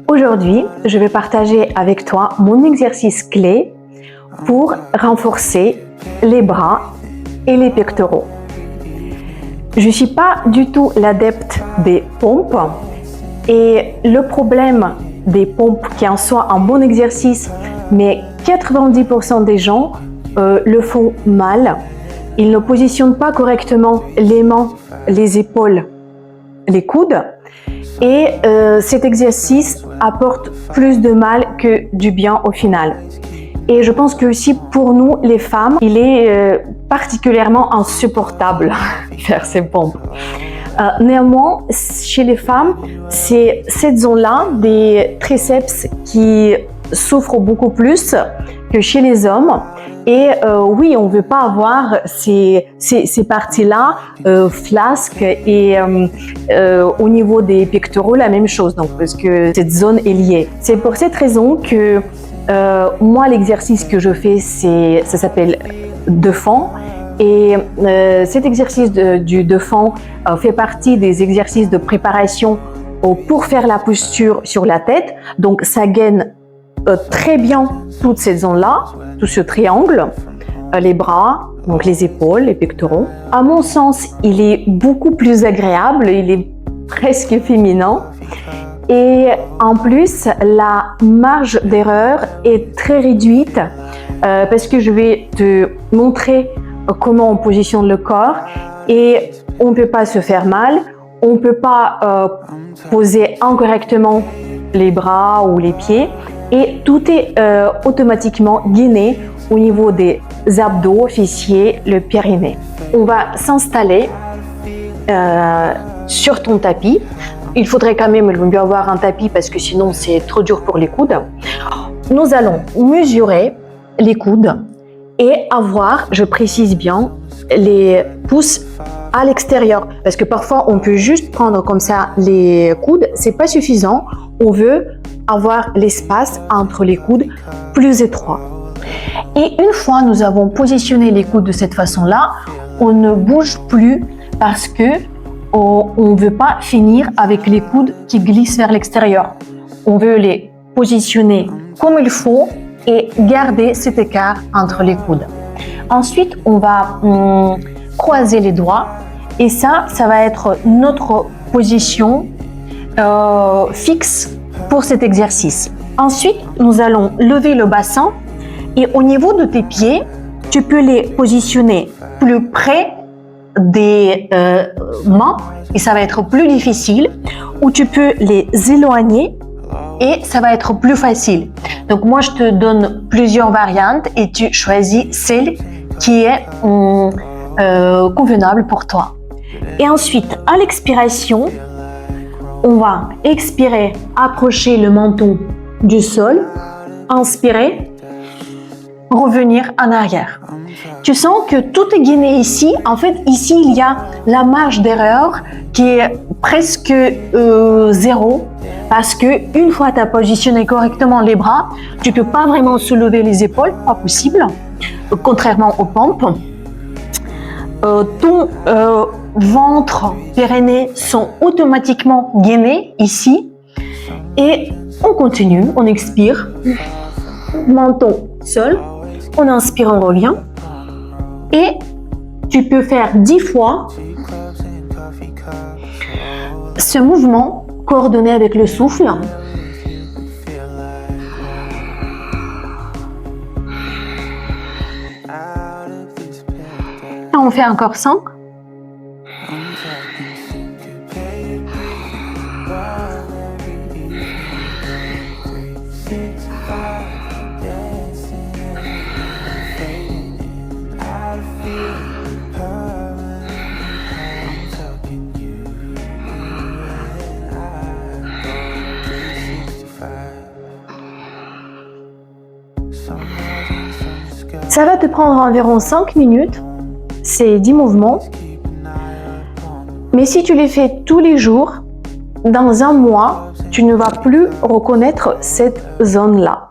Aujourd'hui, je vais partager avec toi mon exercice clé pour renforcer les bras et les pectoraux. Je ne suis pas du tout l'adepte des pompes et le problème des pompes qui en soit un bon exercice, mais 90% des gens le font mal. Ils ne positionnent pas correctement les mains, les épaules, les coudes. Et cet exercice apporte plus de mal que du bien au final. Et je pense que aussi pour nous, les femmes, il est particulièrement insupportable faire ces pompes. Néanmoins, chez les femmes, c'est cette zone-là des triceps qui souffrent beaucoup plus que chez les hommes. Et oui, on ne veut pas avoir ces parties-là flasques et au niveau des pectoraux, la même chose, donc, parce que cette zone est liée. C'est pour cette raison que moi, l'exercice que je fais, ça s'appelle de fond. Et cet exercice du de fond fait partie des exercices de préparation pour faire la posture sur la tête. Donc, ça gaine très bien toute cette zone-là, tout ce triangle, les bras, donc les épaules, les pectoraux. À mon sens, il est beaucoup plus agréable, il est presque féminin. Et en plus, la marge d'erreur est très réduite parce que je vais te montrer comment on positionne le corps et on ne peut pas se faire mal, on ne peut pas poser incorrectement les bras ou les pieds et tout est automatiquement gainé au niveau des abdos, fessiers, le périnée. On va s'installer sur ton tapis. Il faudrait quand même mieux avoir un tapis parce que sinon c'est trop dur pour les coudes. Nous allons mesurer les coudes et avoir, je précise bien, les pouces à l'extérieur. Parce que parfois on peut juste prendre comme ça les coudes, c'est pas suffisant. On veut avoir l'espace entre les coudes plus étroit. Et une fois nous avons positionné les coudes de cette façon-là, on ne bouge plus parce que on ne veut pas finir avec les coudes qui glissent vers l'extérieur. On veut les positionner comme il faut et garder cet écart entre les coudes. Ensuite, on va croiser les doigts et ça va être notre position fixe pour cet exercice. Ensuite, nous allons lever le bassin et au niveau de tes pieds, tu peux les positionner plus près des mains et ça va être plus difficile, ou tu peux les éloigner et ça va être plus facile. Donc moi je te donne plusieurs variantes et tu choisis celle qui est convenable pour toi. Et ensuite à l'expiration, on va expirer, approcher le menton du sol, inspirer, revenir en arrière. Tu sens que tout est gainé ici. En fait, ici, il y a la marge d'erreur qui est presque zéro parce que une fois tu as positionné correctement les bras, tu peux pas vraiment soulever les épaules, pas possible, contrairement aux pompes. Ton ventre, périnée sont automatiquement gainés ici et on continue, on expire, menton seul, on inspire, on revient. Et tu peux faire 10 fois ce mouvement coordonné avec le souffle. On fait encore 5. Ça va te prendre environ 5 minutes, ces 10 mouvements. Mais si tu les fais tous les jours, dans un mois, tu ne vas plus reconnaître cette zone-là.